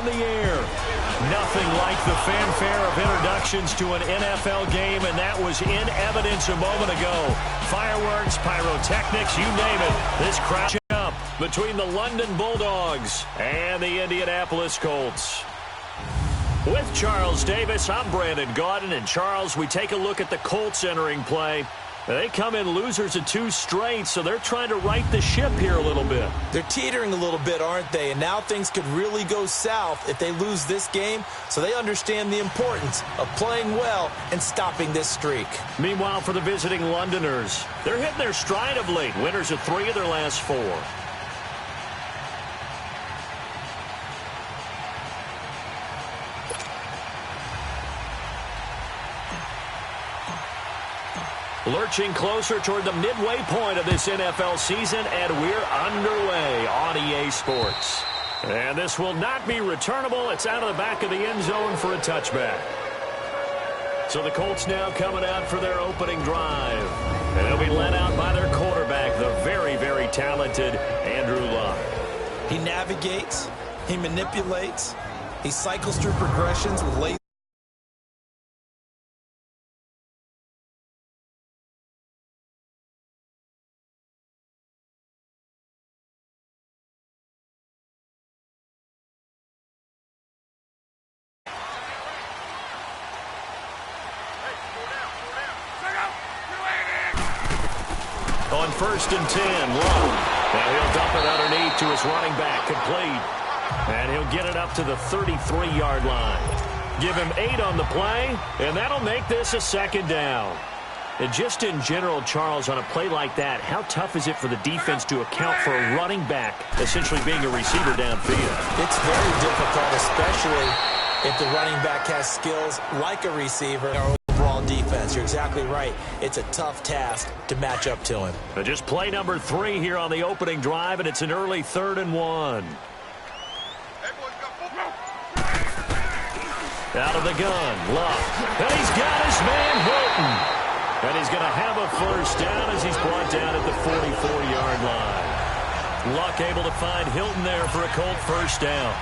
the air. Nothing like the fanfare of introductions to an NFL game, and that was in evidence a moment ago. Fireworks, pyrotechnics, you name it. This crowd up between the London Bulldogs and the Indianapolis Colts. With Charles Davis, I'm Brandon Gaudin. And Charles, we take a look at the Colts entering play. They come in losers of 2 straight, so they're trying to right the ship here a little bit. They're teetering a little bit, aren't they? And now things could really go south if they lose this game, so they understand the importance of playing well and stopping this streak. Meanwhile, for the visiting Londoners, they're hitting their stride of late. Winners of 3 of their last 4. Lurching closer toward the midway point of this NFL season, and we're underway on EA Sports. And this will not be returnable. It's out of the back of the end zone for a touchback. So the Colts now coming out for their opening drive. And they'll be led out by their quarterback, the very, very talented Andrew Luck. He navigates, he manipulates, he cycles through progressions with lazy. On 1st and 10, Love. Now he'll dump it underneath to his running back, complete. And he'll get it up to the 33-yard line. Give him 8 on the play, and that'll make this a 2nd down. And just in general, Charles, on a play like that, how tough is it for the defense to account for a running back essentially being a receiver downfield? It's very difficult, especially if the running back has skills like a receiver. Overall defense, you're exactly right. It's a tough task to match up to him. But just play number 3 here on the opening drive, and it's an early 3rd and 1. Out of the gun, Luck. And he's got his man Hilton. And he's going to have a 1st down as he's brought down at the 44-yard line. Luck able to find Hilton there for a Colt 1st down.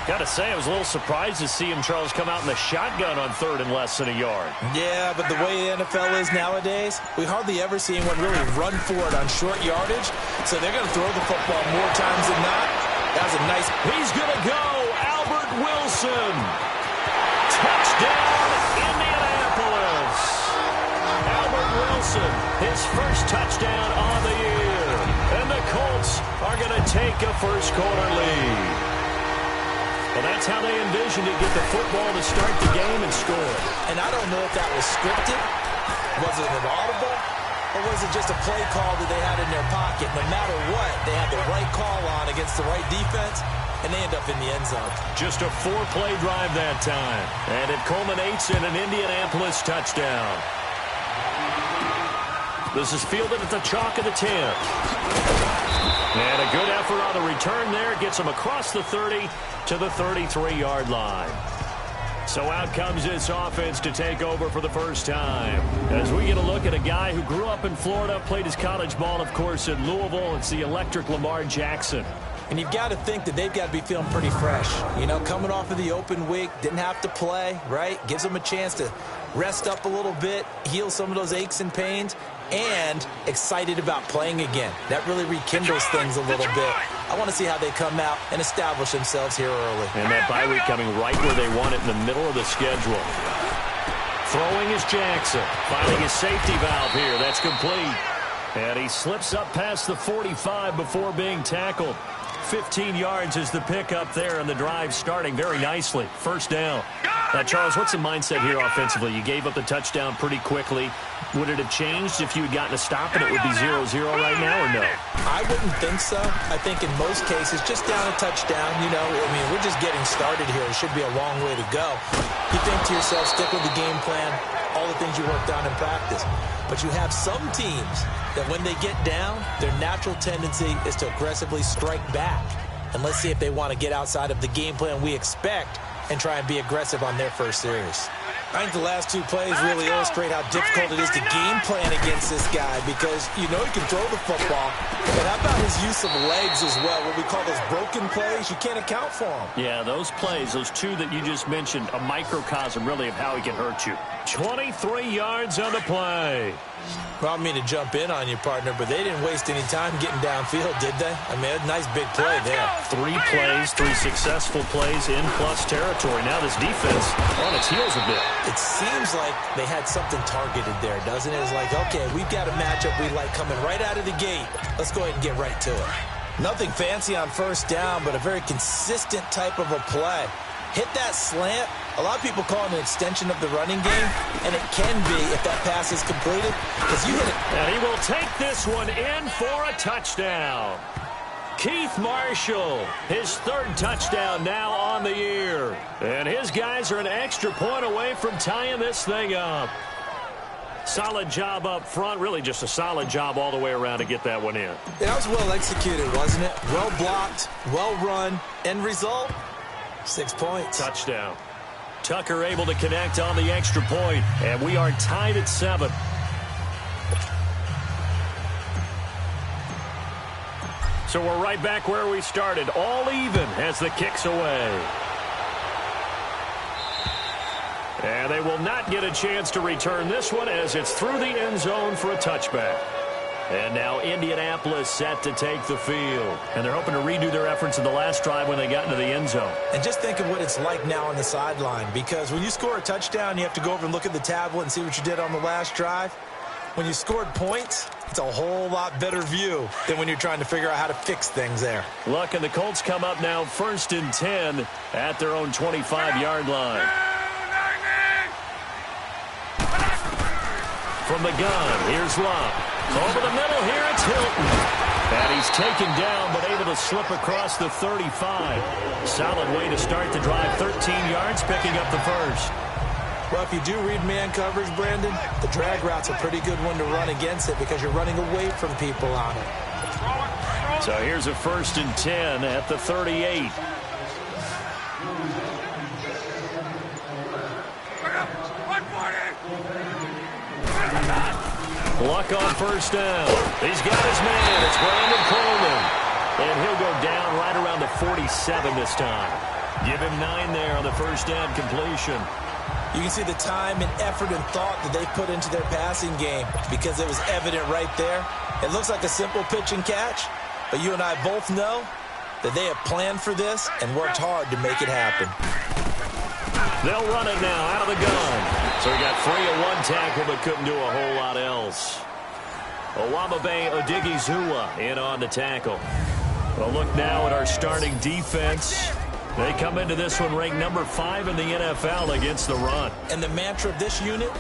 Got to say, I was a little surprised to see him, Charles, come out in the shotgun on 3rd and less than a yard. Yeah, but the way the NFL is nowadays, we hardly ever see anyone really run for it on short yardage. So they're going to throw the football more times than not. That was a nice... He's going to go. Albert Wilson. Touchdown, Indianapolis. Albert Wilson, his 1st touchdown on the year. And the Colts are going to take a first-quarter lead. Well, that's how they envisioned it, get the football to start the game and score. And I don't know if that was scripted. Was it an audible? Or was it just a play call that they had in their pocket? No matter what, they had the right call on against the right defense, and they end up in the end zone. Just a 4-play drive that time. And it culminates in an Indianapolis touchdown. This is fielded at the chalk of the 10. And a good effort on the return there. Gets him across the 30 to the 33-yard line. So out comes this offense to take over for the first time. As we get a look at a guy who grew up in Florida, played his college ball, of course, in Louisville. It's the electric Lamar Jackson. And you've got to think that they've got to be feeling pretty fresh. You know, coming off of the open week, didn't have to play, right? Gives them a chance to rest up a little bit, heal some of those aches and pains, and excited about playing again. That really rekindles things a little bit. I want to see how they come out and establish themselves here early. And that bye week coming right where they want it, in the middle of the schedule. Throwing is Jackson, finding his safety valve here. That's complete. And he slips up past the 45 before being tackled. 15 yards is the pickup there, and the drive starting very nicely. 1st down. Now, Charles, what's the mindset here offensively? You gave up the touchdown pretty quickly. Would it have changed if you had gotten a stop and it would be 0-0 right now, or no? I wouldn't think so. I think in most cases, just down a touchdown, you know, I mean, we're just getting started here. It should be a long way to go. You think to yourself, stick with the game plan, all the things you worked on in practice. But you have some teams that when they get down, their natural tendency is to aggressively strike back. And let's see if they want to get outside of the game plan we expect and try and be aggressive on their first series. I think the last two plays really illustrate how difficult it is to game plan against this guy because you know he can throw the football. But how about his use of legs as well? What we call those broken plays, you can't account for them. Yeah, those plays, those two that you just mentioned, a microcosm really of how he can hurt you. 23 yards on the play. Well, I don't mean to jump in on you, partner, but they didn't waste any time getting downfield, did they? I mean, a nice big play there. 3 plays, 3 successful plays in plus territory. Now this defense on its heels a bit. It seems like they had something targeted there, doesn't it? It's like, okay, we've got a matchup we like coming right out of the gate. Let's go ahead and get right to it. Nothing fancy on first down, but a very consistent type of a play. Hit that slant. A lot of people call it an extension of the running game, and it can be if that pass is completed because you hit it. And he will take this one in for a touchdown. Keith Marshall, his 3rd touchdown now on the year. And his guys are an extra point away from tying this thing up. Solid job up front, really just a solid job all the way around to get that one in. That was well executed, wasn't it? Well blocked, well run. End result, 6 points. Touchdown. Tucker able to connect on the extra point, and we are tied at 7. So we're right back where we started, all even as the kick's away. And they will not get a chance to return this one as it's through the end zone for a touchback. And now Indianapolis set to take the field. And they're hoping to redo their efforts in the last drive when they got into the end zone. And just think of what it's like now on the sideline, because when you score a touchdown, you have to go over and look at the tablet and see what you did on the last drive. When you scored points, it's a whole lot better view than when you're trying to figure out how to fix things there. Look, and the Colts come up now 1st and 10 at their own 25-yard line. From the gun, here's Love. Over the middle here, it's Hilton. And he's taken down, but able to slip across the 35. Solid way to start the drive. 13 yards, picking up the first. Well, if you do read man coverage, Brandon, the drag route's a pretty good one to run against it because you're running away from people on it. So here's a 1st and 10 at the 38. Luck on first down. He's got his man. It's Brandon Coleman. And he'll go down right around the 47 this time. Give him 9 there on the first down completion. You can see the time and effort and thought that they put into their passing game because it was evident right there. It looks like a simple pitch and catch, but you and I both know that they have planned for this and worked hard to make it happen. They'll run it now out of the gun. So he got 3 of 1 tackle, but couldn't do a whole lot else. Owamabe Odigizua in on the tackle. Well, look now at our starting defense. They come into this one ranked number 5 in the NFL against the run. And the mantra of this unit,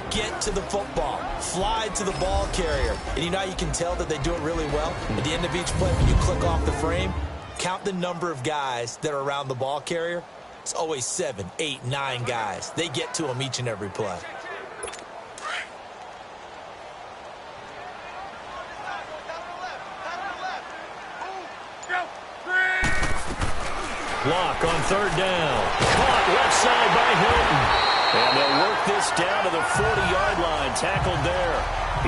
get to the football. Fly to the ball carrier. And you know how you can tell that they do it really well? At the end of each play, when you click off the frame, count the number of guys that are around the ball carrier. It's always 7, 8, 9 guys. They get to them each and every play. Block on 3rd down. Caught left side by Hilton. And they'll work this down to the 40-yard line. Tackled there.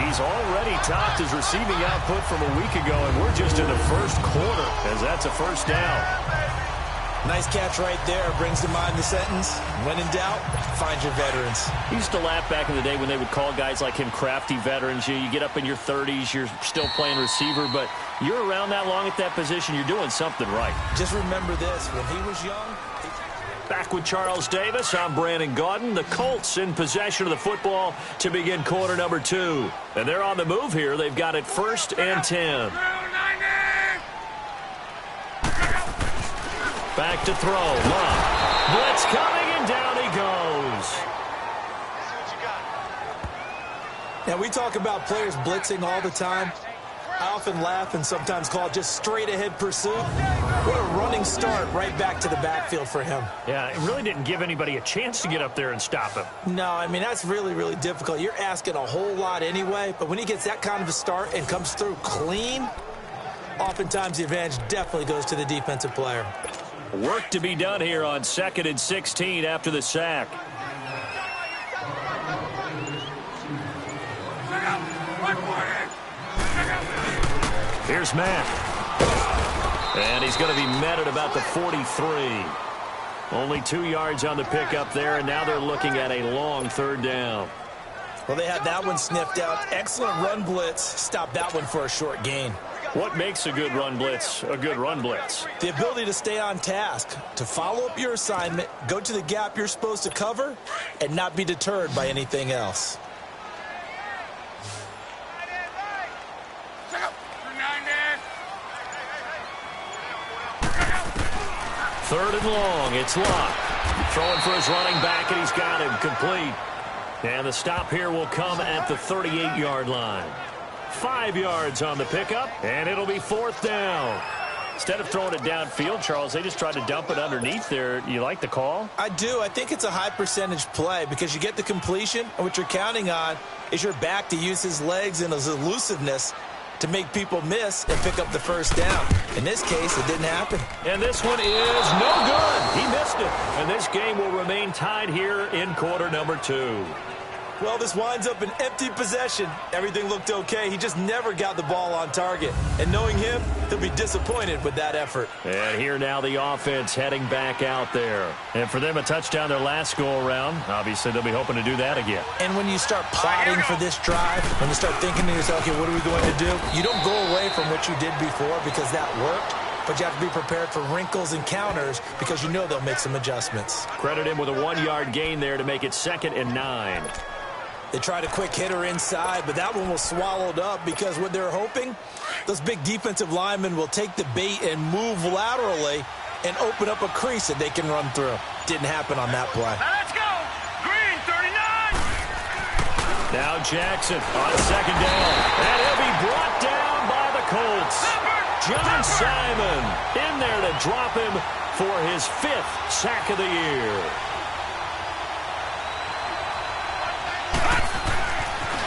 He's already topped his receiving output from a week ago, and we're just in the first quarter as that's a first down. Nice catch right there. Brings to mind the sentence, when in doubt, find your veterans. He used to laugh back in the day when they would call guys like him crafty veterans. You get up in your 30s, you're still playing receiver, but you're around that long at that position, you're doing something right. Just remember this, when he was young... Back with Charles Davis, I'm Brandon Gaudin. The Colts in possession of the football to begin quarter number 2. And they're on the move here. They've got it 1st and 10. Back to throw. Love. Blitz coming, and down he goes. Now, we talk about players blitzing all the time. I often laugh and sometimes call it just straight-ahead pursuit. What a running start right back to the backfield for him. Yeah, it really didn't give anybody a chance to get up there and stop him. No, I mean, that's really, really difficult. You're asking a whole lot anyway, but when he gets that kind of a start and comes through clean, oftentimes the advantage definitely goes to the defensive player. Work to be done here on 2nd and 16 after the sack. Here's Matt. And he's going to be met at about the 43. Only 2 yards on the pickup there, and now they're looking at a long third down. Well, they had that one sniffed out. Excellent run blitz. Stop that one for a short gain. What makes a good run blitz a good run blitz? The ability to stay on task, to follow up your assignment, go to the gap you're supposed to cover, and not be deterred by anything else. Third and long. It's Locke. Throwing for his running back, and he's got him complete. And the stop here will come at the 38-yard line. 5 yards on the pickup, and it'll be fourth down. Instead of throwing it downfield, Charles, they just tried to dump it underneath there. You like the call? I do. I think it's a high percentage play because you get the completion, and what you're counting on is your back to use his legs and his elusiveness to make people miss and pick up the first down. In this case, it didn't happen. And this one is no good. He missed it. And this game will remain tied here in quarter number 2. Well, this winds up an empty possession. Everything looked okay. He just never got the ball on target. And knowing him, he'll be disappointed with that effort. And here now the offense heading back out there. And for them, a touchdown their last go-around. Obviously, they'll be hoping to do that again. And when you start plotting for this drive, when you start thinking to yourself, okay, what are we going to do? You don't go away from what you did before because that worked. But you have to be prepared for wrinkles and counters because you know they'll make some adjustments. Credit him with a 1-yard gain there to make it 2nd and 9. They tried a quick hitter inside, but that one was swallowed up because what they're hoping, those big defensive linemen will take the bait and move laterally and open up a crease that they can run through. Didn't happen on that play. Now let's go. Green, 39. Now Jackson on 2nd down. And he'll be brought down by the Colts. John Simon in there to drop him for his 5th sack of the year.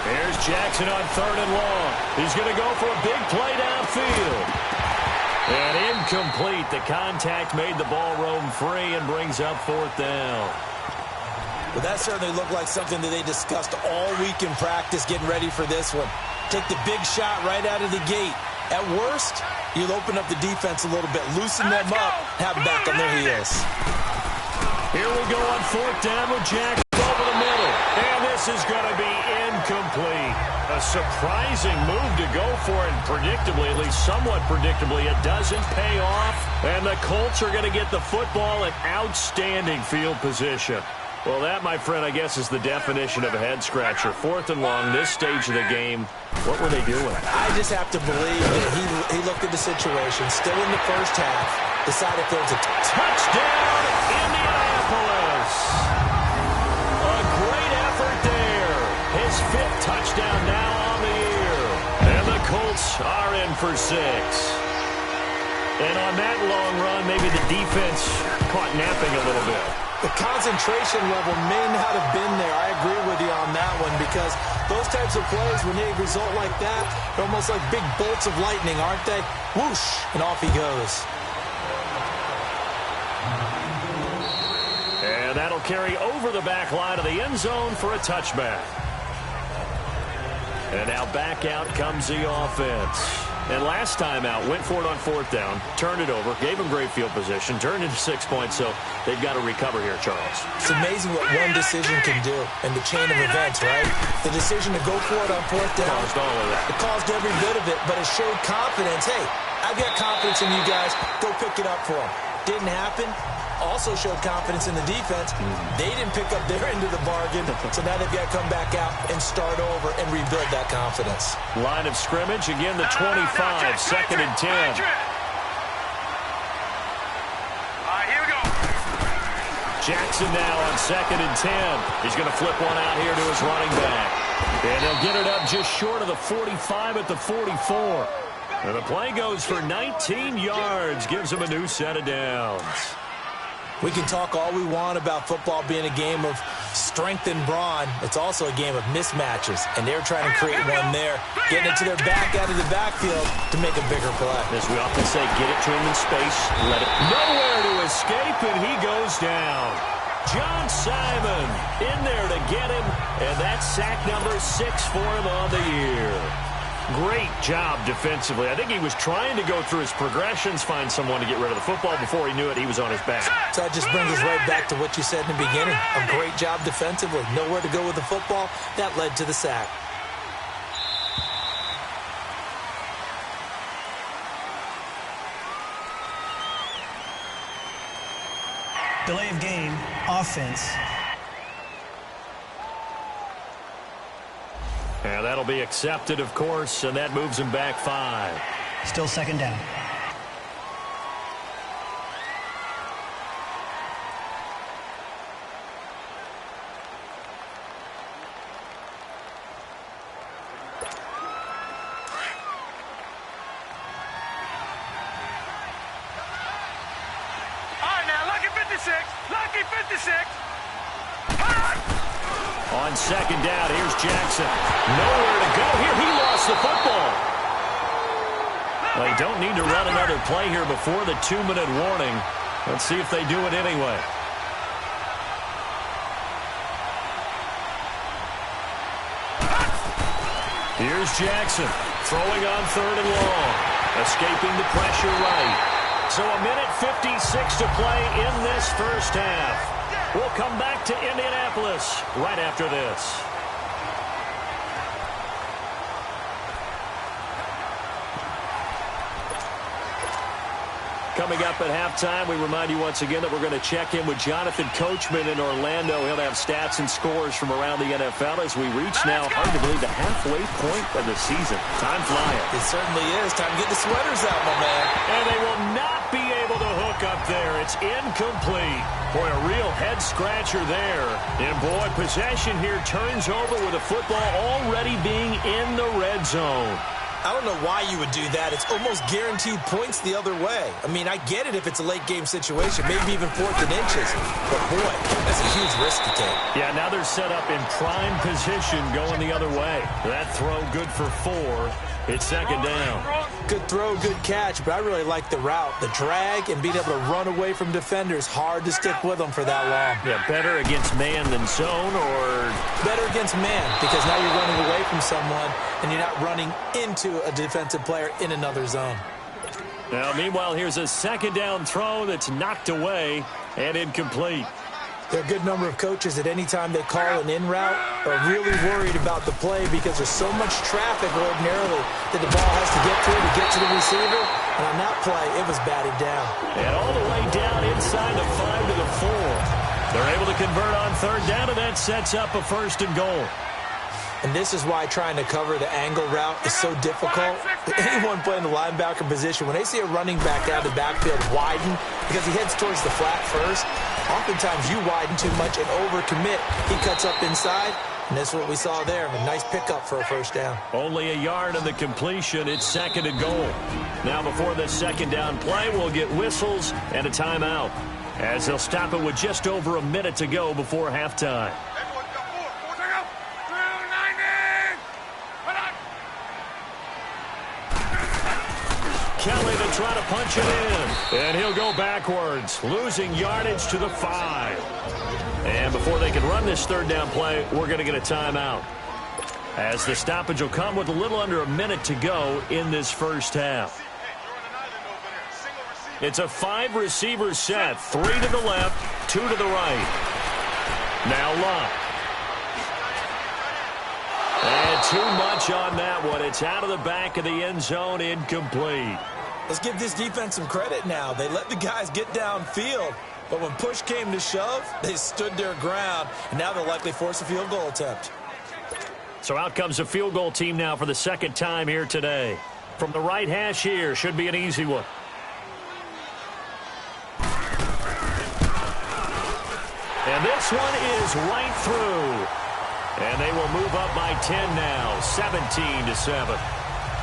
Here's Jackson on 3rd and long. He's going to go for a big play downfield. And incomplete. The contact made the ball roam free and brings up 4th down. Well, that certainly looked like something that they discussed all week in practice getting ready for this one. Take the big shot right out of the gate. At worst, you'll open up the defense a little bit, loosen them up, have them back on their heels. Here we go on 4th down with Jackson over the middle. And this is going to be incomplete. A surprising move to go for it, and predictably, at least somewhat predictably, it doesn't pay off. And the Colts are going to get the football in outstanding field position. Well, that, my friend, I guess is the definition of a head-scratcher. 4th and long, this stage of the game. What were they doing? I just have to believe that he looked at the situation, still in the first half, decided if there was a touchdown, Indianapolis. A great effort there. His 5th touchdown now on the year. And the Colts are in for 6. And on that long run, maybe the defense caught napping a little bit. The concentration level may not have been there. I agree with you on that one because those types of plays, when they result like that, they're almost like big bolts of lightning, aren't they? Whoosh, and off he goes. And that'll carry over the back line of the end zone for a touchback. And now back out comes the offense. And last time out, went for it on 4th down, turned it over, gave him great field position, turned into 6 points, so they've got to recover here, Charles. It's amazing what one decision can do in the chain of events, right? The decision to go for it on 4th down, Caused all of that. It caused every bit of it, but it showed confidence. Hey, I've got confidence in you guys. Go pick it up for them. Didn't happen. Also showed confidence in the defense. They didn't pick up their end of the bargain, so now they've got to come back out and start over and rebuild that confidence. Line of scrimmage, again the 25, 2nd and 10. All right, here we go. Jackson now on 2nd and 10. He's going to flip one out here to his running back. And he'll get it up just short of the 45 at the 44. And the play goes for 19 yards, gives him a new set of downs. We can talk all we want about football being a game of strength and brawn. It's also a game of mismatches, and they're trying to create one there, getting it to their back out of the backfield to make a bigger play. As we often say, get it to him in space, let it nowhere to escape, and he goes down. John Simon in there to get him, and that's sack number 6 for him on the year. Great job defensively. I think he was trying to go through his progressions, find someone to get rid of the football. Before he knew it, he was on his back. So that just brings us right back to what you said in the beginning. A great job defensively. Nowhere to go with the football. That led to the sack. Delay of game, offense. And that'll be accepted, of course, and that moves him back 5. Still second down. All right, now, lucky 56. Lucky 56. On second down, here's Jackson. Nowhere to go here. He lost the football. They don't need to run another play here before the 2-minute warning. Let's see if they do it anyway. Here's Jackson throwing on 3rd and long. Escaping the pressure right. So a minute 56 to play in this first half. We'll come back to Indianapolis right after this. Coming up at halftime, we remind you once again that we're going to check in with Jonathan Coachman in Orlando. He'll have stats and scores from around the NFL as we reach now, hard to believe, the halfway point of the season. Time flying. It certainly is. Time to get the sweaters out, my man. And they will not be able to hook up there. It's incomplete. Boy, a real head-scratcher there. And, boy, possession here turns over with the football already being in the red zone. I don't know why you would do that. It's almost guaranteed points the other way. I mean, I get it if it's a late-game situation, maybe even 4th and inches. But, boy, that's a huge risk to take. Yeah, now they're set up in prime position going the other way. That throw good for 4. It's second down. Good throw, good catch, but I really like the route. The drag and being able to run away from defenders, hard to stick with them for that long. Yeah, better against man than zone, or better against man, because now you're running away from someone and you're not running into a defensive player in another zone. Now, meanwhile, here's a second down throw that's knocked away and incomplete. There are a good number of coaches at any time they call an in route are really worried about the play because there's so much traffic ordinarily that the ball has to get through to get to the receiver. And on that play, it was batted down. And all the way down inside the 5 to the 4. They're able to convert on 3rd down, and that sets up a 1st and goal. And this is why trying to cover the angle route is so difficult. Anyone playing the linebacker position, when they see a running back out of the backfield widen because he heads towards the flat first, oftentimes you widen too much and overcommit. He cuts up inside, and that's what we saw there. A nice pickup for a 1st down. Only a yard on the completion. It's 2nd and goal. Now before this second down play, we'll get whistles and a timeout as they'll stop it with just over a minute to go before halftime. Kelly to try to punch it in. And he'll go backwards, losing yardage to the 5. And before they can run this 3rd down play, we're going to get a timeout, as the stoppage will come with a little under a minute to go in this first half. It's a 5-receiver set, 3 to the left, 2 to the right. Now Locke. And too much on that one. It's out of the back of the end zone, incomplete. Let's give this defense some credit now. They let the guys get downfield, but when push came to shove, they stood their ground, and now they'll likely force a field goal attempt. So out comes a field goal team now for the 2nd time here today. From the right hash here, should be an easy one. And this one is right through. And they will move up by 10 now, 17-7.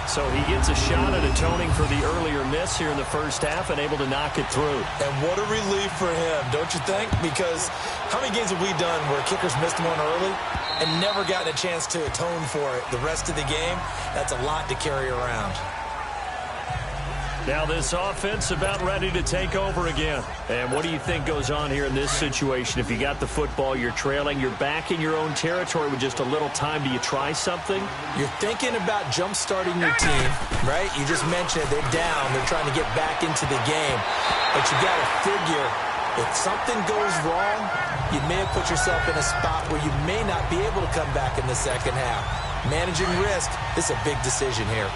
So he gets a shot at atoning for the earlier miss here in the first half and able to knock it through. And what a relief for him, don't you think? Because how many games have we done where kickers missed one early and never gotten a chance to atone for it the rest of the game? That's a lot to carry around. Now this offense about ready to take over again. And what do you think goes on here in this situation? If you got the football, you're trailing, you're back in your own territory with just a little time. Do you try something? You're thinking about jump-starting your team, right? You just mentioned it. They're down. They're trying to get back into the game. But you got to figure, if something goes wrong, you may have put yourself in a spot where you may not be able to come back in the second half. Managing risk is a big decision here.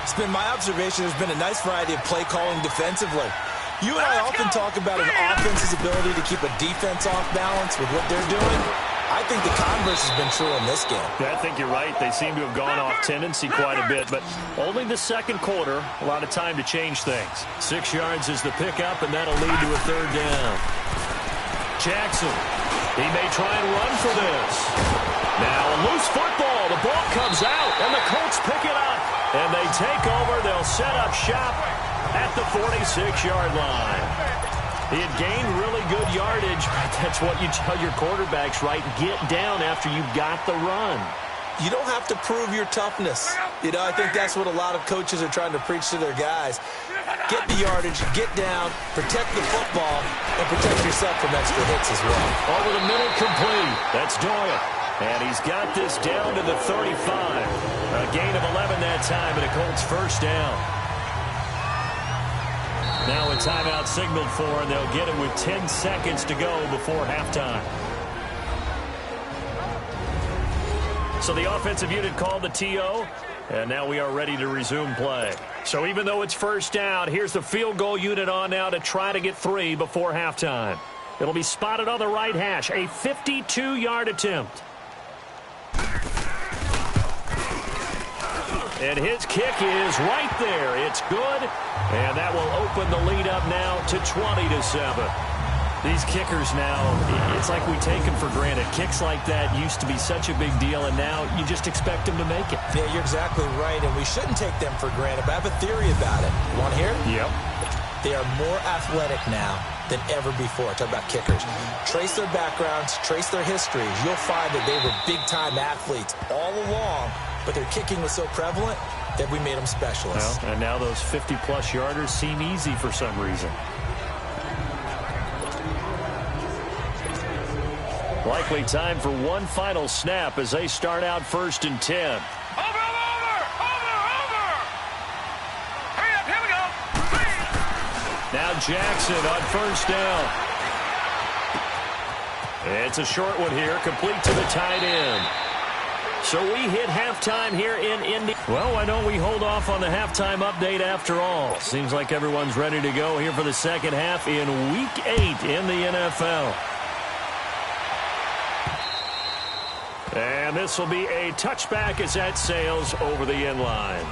It's been my observation there's been a nice variety of play calling defensively. You and I often talk about an offense's ability to keep a defense off balance with what they're doing. I think the converse has been true in this game. Yeah, I think you're right. They seem to have gone off tendency quite a bit, but only the second quarter, a lot of time to change things. 6 yards is the pickup, and that'll lead to a third down. Jackson, he may try and run for this. Now a loose football. The ball comes out, and the Colts pick it up. And they take over. They'll set up shop at the 46-yard line. He had gained really good yardage, but that's what you tell your quarterbacks, right? Get down after you've got the run. You don't have to prove your toughness. You know, I think that's what a lot of coaches are trying to preach to their guys. Get the yardage, get down, protect the football, and protect yourself from extra hits as well. Over the middle, complete. That's Doyle. And he's got this down to the 35. A gain of 11 that time, and a Colts first down. Now a timeout signaled for, and they'll get it with 10 seconds to go before halftime. So the offensive unit called the TO, and now we are ready to resume play. So even though it's first down, here's the field goal unit on now to try to get 3 before halftime. It'll be spotted on the right hash, a 52-yard attempt. And his kick is right there. It's good. And that will open the lead up now to 20-7. These kickers now, it's like we take them for granted. Kicks like that used to be such a big deal, and now you just expect them to make it. Yeah, you're exactly right, and we shouldn't take them for granted, but I have a theory about it. You want to hear it? Yep. They are more athletic now than ever before. Talk about kickers. Trace their backgrounds, trace their histories. You'll find that they were big-time athletes all along, but their kicking was so prevalent that we made them specialists. Well, and now those 50-plus yarders seem easy for some reason. Likely time for one final snap as they start out 1st and 10. Over! Hurry up, here we go! Now Jackson on first down. It's a short one here, complete to the tight end. So we hit halftime here in Indy. Well, why don't we hold off on the halftime update after all? Seems like everyone's ready to go here for the second half in Week 8 in the NFL. And this will be a touchback as that sails over the end line.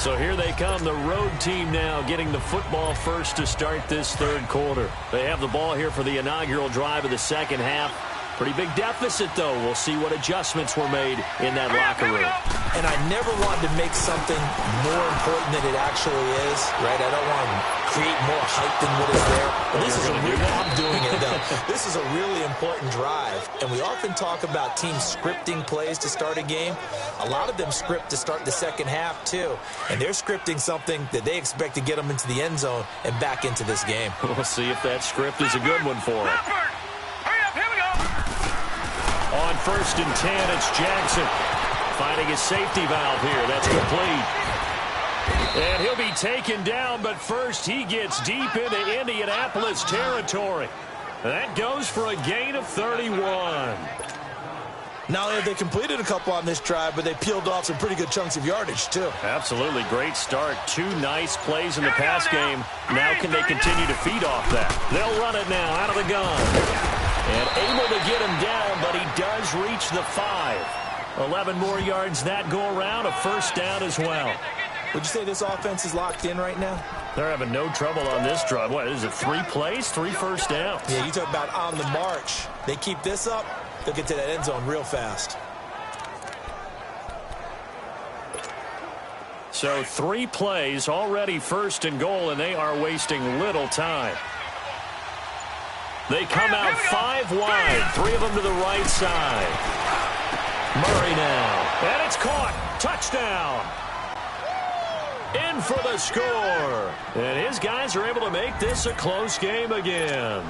So here they come, the road team now getting the football first to start this third quarter. They have the ball here for the inaugural drive of the second half. Pretty big deficit, though. We'll see what adjustments were made in that locker room. And I never wanted to make something more important than it actually is, right? I don't want to create more hype than what is there. But this is a really, I'm doing it, though. This is a really important drive. And we often talk about teams scripting plays to start a game. A lot of them script to start the second half, too. And they're scripting something that they expect to get them into the end zone and back into this game. We'll see if that script is a good one for them. On 1st and 10, it's Jackson finding his safety valve here. That's complete. And he'll be taken down, but first he gets deep into Indianapolis territory. That goes for a gain of 31. Not only have they completed a couple on this drive, but they peeled off some pretty good chunks of yardage, too. Absolutely. Great start. 2 nice plays in the pass game. Now can they continue to feed off that? They'll run it now out of the gun. And able to get him down, but he does reach the 5. 11 more yards that go around, a first down as well. Would you say this offense is locked in right now? They're having no trouble on this drive. What, is it 3 plays, 3 first downs? Yeah, you talk about on the march. They keep this up, they'll get to that end zone real fast. So 3 plays, already 1st and goal, and they are wasting little time. They come out 5 wide, 3 of them to the right side. Murray now, and it's caught. Touchdown. in for the score. And his guys are able to make this a close game again.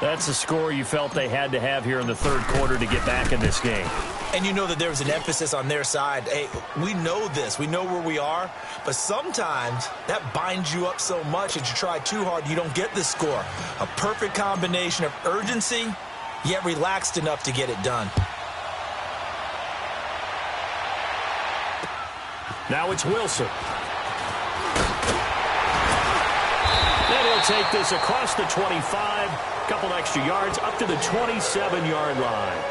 That's a score you felt they had to have here in the third quarter to get back in this game. And you know that there was an emphasis on their side. Hey, we know this. We know where we are. But sometimes that binds you up so much that you try too hard, you don't get the score. A perfect combination of urgency, yet relaxed enough to get it done. Now it's Wilson. And he'll take this across the 25, a couple extra yards, up to the 27-yard line.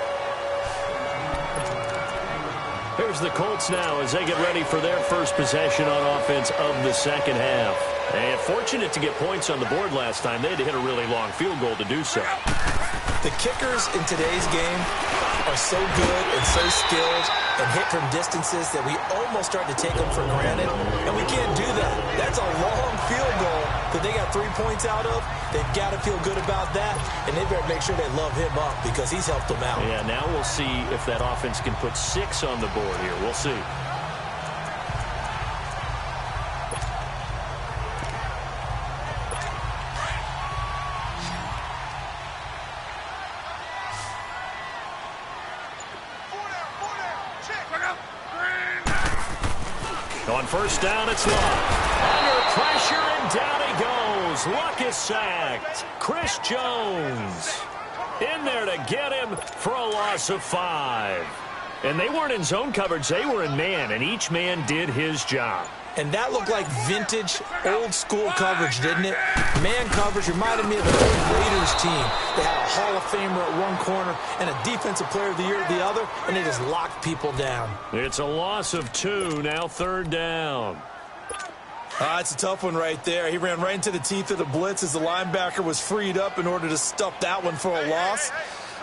Here's the Colts now as they get ready for their first possession on offense of the second half. And fortunate to get points on the board last time. They had to hit a really long field goal to do so. The kickers in today's game are so good and so skilled and hit from distances that we almost start to take them for granted. And we can't do that. That's a long field goal that they got 3 points out of. They've got to feel good about that, and they better make sure they love him up because he's helped them out. Yeah, now we'll see if that offense can put 6 on the board here. We'll see. On first down, it's Luck. Under pressure, and down he goes. Luck is sacked. Chris Jones in there to get him for a loss of 5. And they weren't in zone coverage. They were in man, and each man did his job. And that looked like vintage, old-school coverage, didn't it? Man coverage reminded me of the old Raiders team. They had a Hall of Famer at one corner and a Defensive Player of the Year at the other, and they just locked people down. It's a loss of 2, now third down. It's a tough one right there. He ran right into the teeth of the blitz as the linebacker was freed up in order to stuff that one for a loss.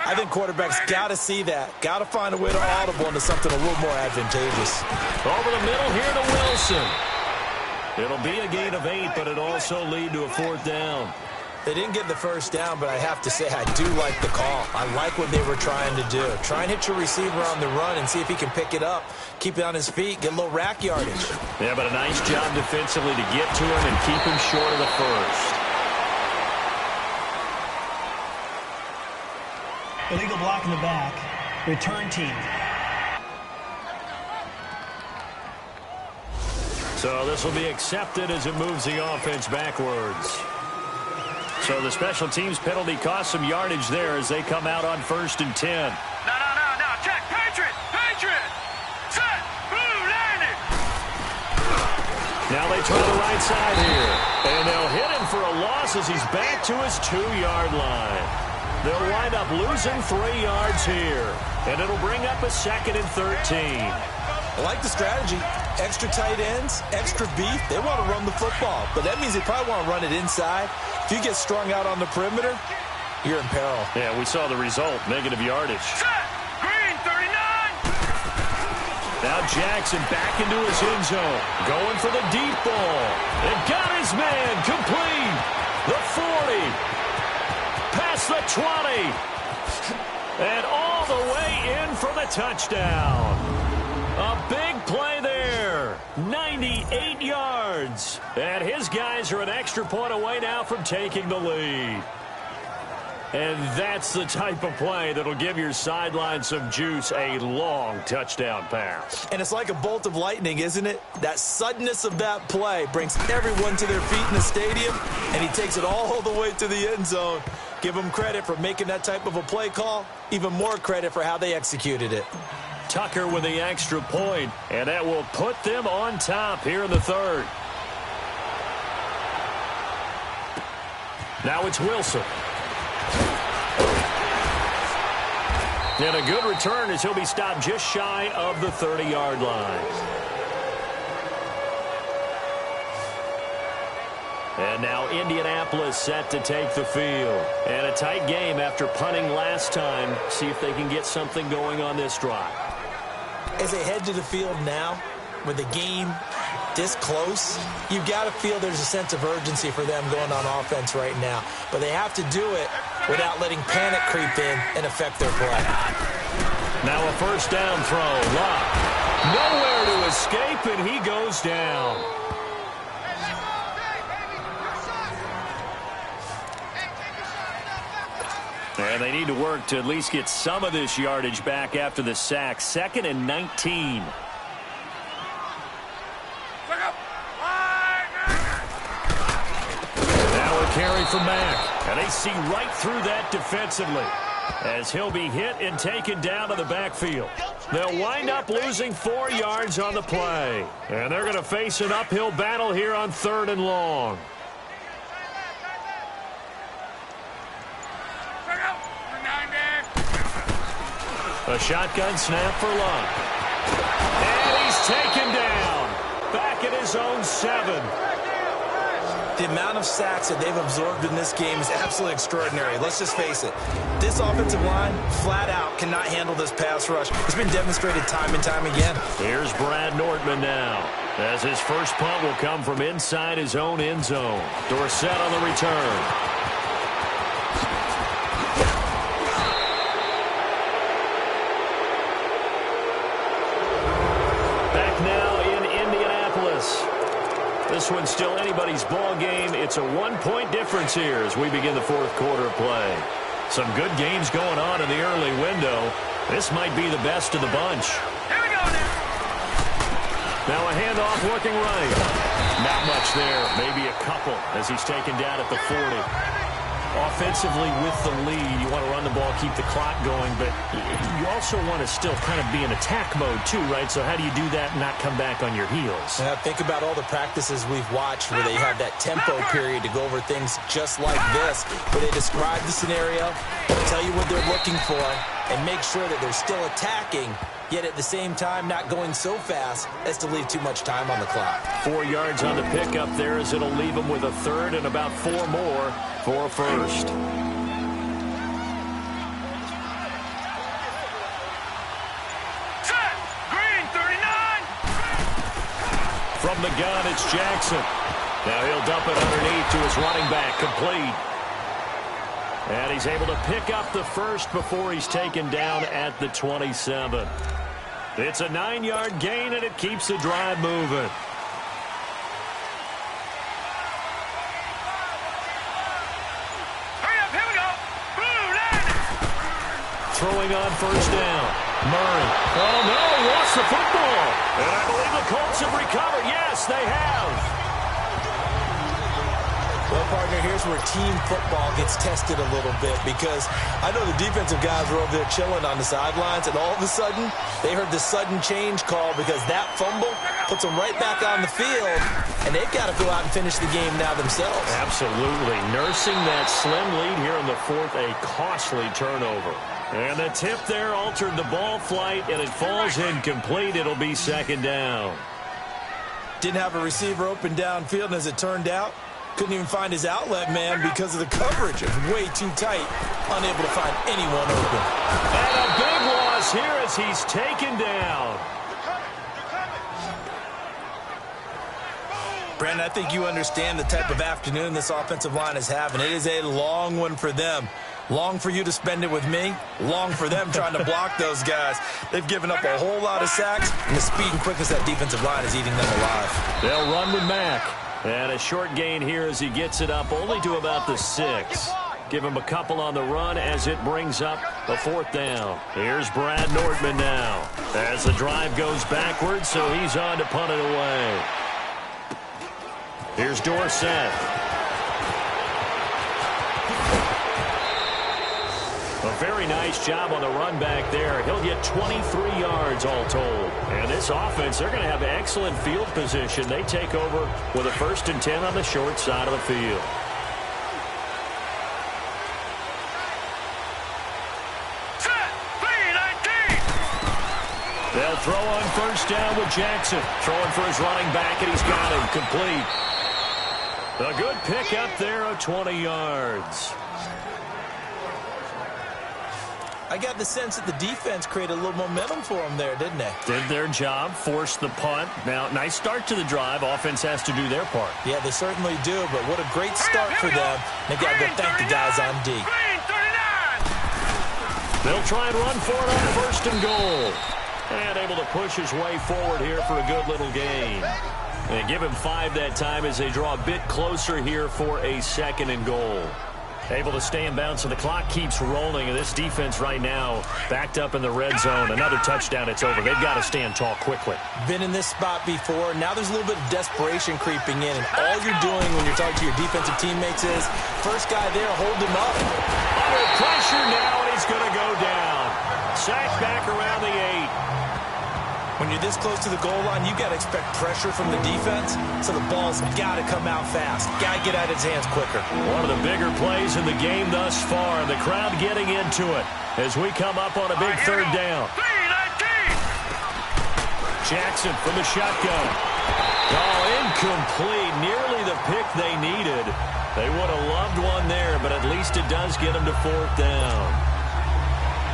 I think quarterbacks got to see that. Got to find a way to audible into something a little more advantageous. Over the middle here to Wilson. It'll be a gain of 8, but it also lead to a fourth down. They didn't get the first down, but I have to say I do like the call. I like what they were trying to do. Try and hit your receiver on the run and see if he can pick it up. Keep it on his feet, get a little rack yardage. Yeah, but a nice job defensively to get to him and keep him short of the first. Illegal block in the back. Return team. So this will be accepted as it moves the offense backwards. So the special teams penalty cost some yardage there as they come out on 1st and 10. No. Check. Patriot. Set. Blue landed. Now they try the right side here. And they'll hit him for a loss as he's back to his 2-yard line. They'll wind up losing 3 yards here. And it'll bring up a 2nd and 13. I like the strategy. Extra tight ends, extra beef. They want to run the football, but that means they probably want to run it inside. If you get strung out on the perimeter, you're in peril. Yeah, we saw the result, negative yardage. Set. Green 39. Now Jackson back into his end zone, going for the deep ball. And got his man complete. The 40. Past the 20. And all the way in for the touchdown. A big play there. 98 yards. And his guys are an extra point away now from taking the lead. And that's the type of play that'll give your sideline some juice, a long touchdown pass. And it's like a bolt of lightning, isn't it? That suddenness of that play brings everyone to their feet in the stadium, and he takes it all the way to the end zone. Give him credit for making that type of a play call. Even more credit for how they executed it. Tucker with the extra point, and that will put them on top here in the third. Now it's Wilson. And a good return as he'll be stopped just shy of the 30-yard line. And now Indianapolis set to take the field. And a tight game after punting last time. See if they can get something going on this drive. As they head to the field now, with the game this close, you've got to feel there's a sense of urgency for them going on offense right now. But they have to do it without letting panic creep in and affect their play. Now a first down throw. Luck. Nowhere to escape, and he goes down. And they need to work to at least get some of this yardage back after the sack. 2nd and 19. Now a carry for Mack. And they see right through that defensively, as he'll be hit and taken down to the backfield. They'll wind up losing 4 yards on the play. And they're going to face an uphill battle here on 3rd and long. A shotgun snap for Luck. And he's taken down. Back at his own 7. The amount of sacks that they've absorbed in this game is absolutely extraordinary. Let's just face it. This offensive line, flat out, cannot handle this pass rush. It's been demonstrated time and time again. Here's Brad Nortman now, as his first punt will come from inside his own end zone. Dorsett on the return. This one's still anybody's ball game. It's a 1-point difference here as we begin the 4th quarter of play. Some good games going on in the early window. This might be the best of the bunch. Here we go now. Now a handoff looking right. Not much there. Maybe a couple as he's taken down at the 40. Offensively with the lead, you want to run the ball, keep the clock going, but you also want to still kind of be in attack mode too, right? So how do you do that and not come back on your heels? Think about all the practices we've watched where they have that tempo period to go over things just like this, where they describe the scenario, tell you what they're looking for, and make sure that they're still attacking, yet at the same time not going so fast as to leave too much time on the clock. 4 yards on the pickup there as it'll leave them with a 3rd and about 4 more for a first. Set. Green, 39. From the gun, it's Jackson. Now he'll dump it underneath to his running back, complete. And he's able to pick up the first before he's taken down at the 27. It's a 9-yard gain, and it keeps the drive moving. Hurry up, here we go. Blue line. Throwing on first down. Murray. Oh, no, he lost the football. And I believe the Colts have recovered. Yes, they have. Well, partner, here's where team football gets tested a little bit, because I know the defensive guys were over there chilling on the sidelines, and all of a sudden, they heard the sudden change call because that fumble puts them right back on the field, and they've got to go out and finish the game now themselves. Absolutely. Nursing that slim lead here in the 4th, a costly turnover. And the tip there altered the ball flight, and it falls incomplete. It'll be 2nd down. Didn't have a receiver open downfield, and as it turned out, couldn't even find his outlet man because of the coverage. It was way too tight, unable to find anyone open. And a big loss here as he's taken down. Brandon, I think you understand the type of afternoon this offensive line is having. It is a long one for them. Long for you to spend it with me. Long for them trying to block those guys. They've given up a whole lot of sacks, and the speed and quickness of that defensive line is eating them alive. They'll run with Mack. And a short gain here as he gets it up only to about the 6. Give him a couple on the run as it brings up a 4th down. Here's Brad Nortman now as the drive goes backwards, so he's on to punt it away. Here's Dorsett. A very nice job on the run back there. He'll get 23 yards all told. And this offense, they're going to have excellent field position. They take over with a 1st and 10 on the short side of the field. Set. 3-19. They'll throw on first down with Jackson. Throwing for his running back, and he's got him complete. A good pick up there of 20 yards. I got the sense that the defense created a little momentum for them there, didn't they? Did their job, forced the punt. Now, nice start to the drive. Offense has to do their part. Yeah, they certainly do, but what a great start for them. They got to go thank the guys on D. Green, 39. They'll try and run for it on 1st and goal. And able to push his way forward here for a good little gain. And give him 5 that time as they draw a bit closer here for a 2nd and goal. Able to stay in bounds, so the clock keeps rolling. And this defense right now backed up in the red zone. Another touchdown, it's over. They've got to stand tall quickly. Been in this spot before. Now there's a little bit of desperation creeping in. And all you're doing when you're talking to your defensive teammates is, first guy there, hold him up. Under pressure now, and he's going to go down. Sacked back around the 8. When you're this close to the goal line, you got to expect pressure from the defense, so the ball's got to come out fast. Got to get out of his hands quicker. One of the bigger plays in the game thus far. The crowd getting into it as we come up on a big 3rd down. Jackson from the shotgun. Oh, incomplete. Nearly the pick they needed. They would have loved one there, but at least it does get them to 4th down.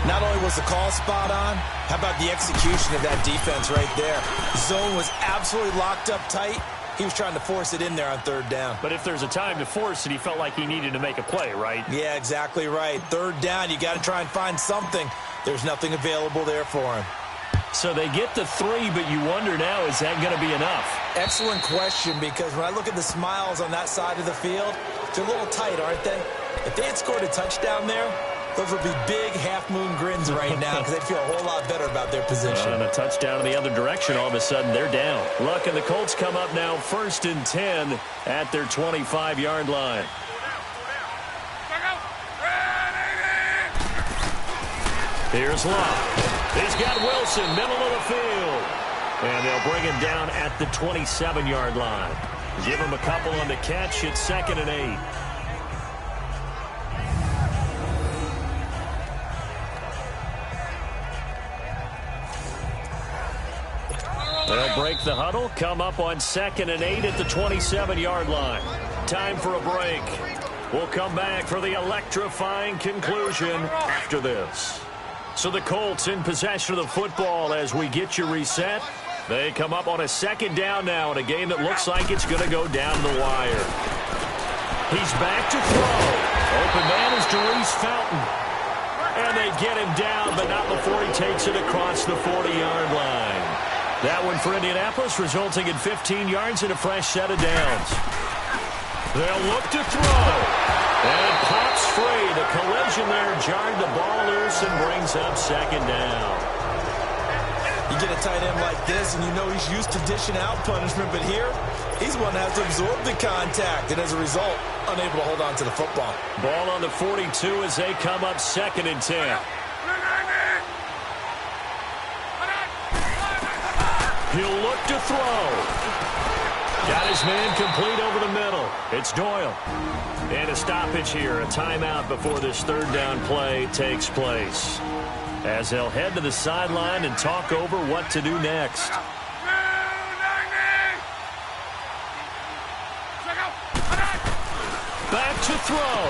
Not only was the call spot on, how about the execution of that defense right there? Zone was absolutely locked up tight. He was trying to force it in there on 3rd down. But if there's a time to force it, he felt like he needed to make a play, right? Yeah, exactly right. 3rd down, you got to try and find something. There's nothing available there for him. So they get the 3, but you wonder now, is that going to be enough? Excellent question, because when I look at the smiles on that side of the field, they're a little tight, aren't they? If they had scored a touchdown there, those would be big half-moon grins right now because they'd feel a whole lot better about their position. And a touchdown in the other direction, all of a sudden they're down. Look, and the Colts come up now 1st and 10 at their 25-yard line. Here's Love. He's got Wilson, middle of the field. And they'll bring him down at the 27-yard line. Give him a couple on the catch. It's 2nd and 8. They'll break the huddle, come up on 2nd and 8 at the 27-yard line. Time for a break. We'll come back for the electrifying conclusion after this. So the Colts in possession of the football as we get you reset. They come up on a 2nd down now in a game that looks like it's going to go down the wire. He's back to throw. Open man is Darius Fountain. And they get him down, but not before he takes it across the 40-yard line. That one for Indianapolis, resulting in 15 yards and a fresh set of downs. They'll look to throw. And it pops free. The collision there jarred the ball loose and brings up 2nd down. You get a tight end like this, and you know he's used to dishing out punishment, but here, he's the one that has to absorb the contact, and as a result, unable to hold on to the football. Ball on the 42 as they come up 2nd and 10. He'll look to throw. Got his man complete over the middle. It's Doyle. And a stoppage here, a timeout before this 3rd down play takes place. As they'll head to the sideline and talk over what to do next. Back to throw.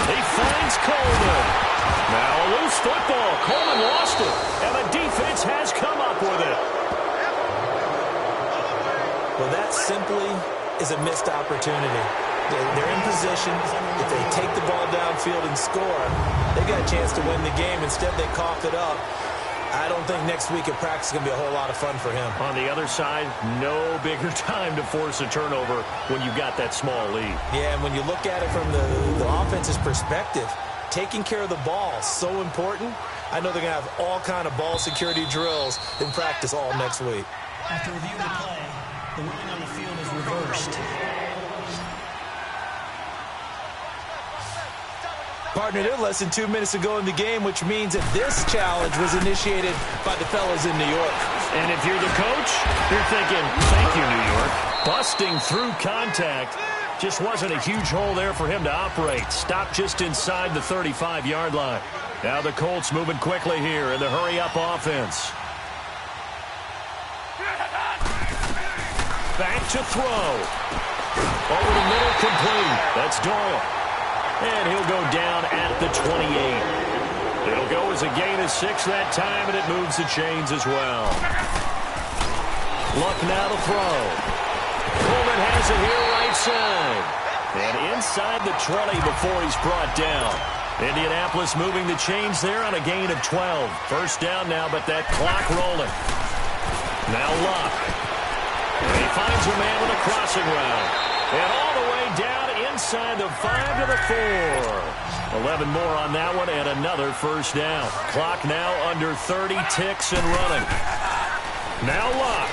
He finds Coleman. Now a loose football. Coleman lost it. And the defense has come up with it. Well, that simply is a missed opportunity. They're in position. If they take the ball downfield and score, they got a chance to win the game. Instead, they coughed it up. I don't think next week at practice is going to be a whole lot of fun for him. On the other side, no bigger time to force a turnover when you've got that small lead. Yeah, and when you look at it from the offense's perspective, taking care of the ball is so important. I know they're going to have all kind of ball security drills in practice all next week. After reviewing the play, the ruling on the field is reversed. Partner, they're less than 2 minutes to go in the game, which means that this challenge was initiated by the fellas in New York. And if you're the coach, you're thinking, thank you, New York. Busting through contact. Just wasn't a huge hole there for him to operate. Stopped just inside the 35-yard line. Now the Colts moving quickly here in the hurry-up offense. Back to throw. Over the middle, complete. That's Doyle. And he'll go down at the 28. It'll go as a gain of 6 that time, and it moves the chains as well. Luck now to throw. Coleman has it here right side. And inside the 20 before he's brought down. Indianapolis moving the chains there on a gain of 12. First down now, but that clock rolling. Now Luck. And he finds a man with a crossing route. And all the way down inside the 5 to the 4. 11 more on that one and another first down. Clock now under 30 ticks and running. Now Luck.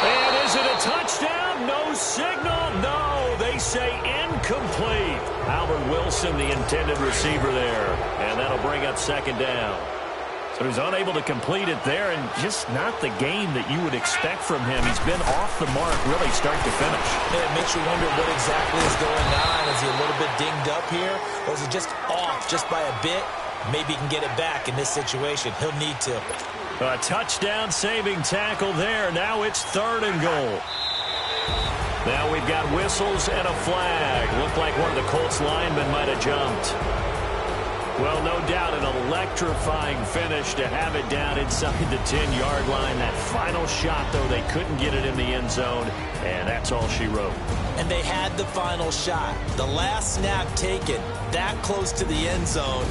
And is it a touchdown? No signal. No, they say incomplete. Albert Wilson, the intended receiver there. And that'll bring up second down. So he's unable to complete it there, and just not the game that you would expect from him. He's been off the mark really start to finish. Yeah, it makes you wonder what exactly is going on. Is he a little bit dinged up here? Or is it just off just by a bit? Maybe he can get it back in this situation. He'll need to. A touchdown-saving tackle there. Now it's 3rd and goal. Now we've got whistles and a flag. Looked like one of the Colts linemen might have jumped. Well, no doubt an electrifying finish to have it down inside the 10-yard line. That final shot, though, they couldn't get it in the end zone, and that's all she wrote. And they had the final shot. The last snap taken that close to the end zone.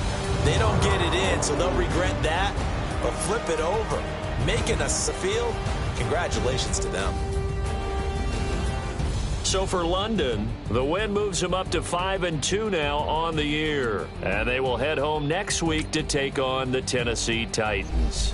They don't get it in, so they'll regret that, but flip it over. Making us the field, congratulations to them. So for London, the win moves them up to 5-2 now on the year. And they will head home next week to take on the Tennessee Titans.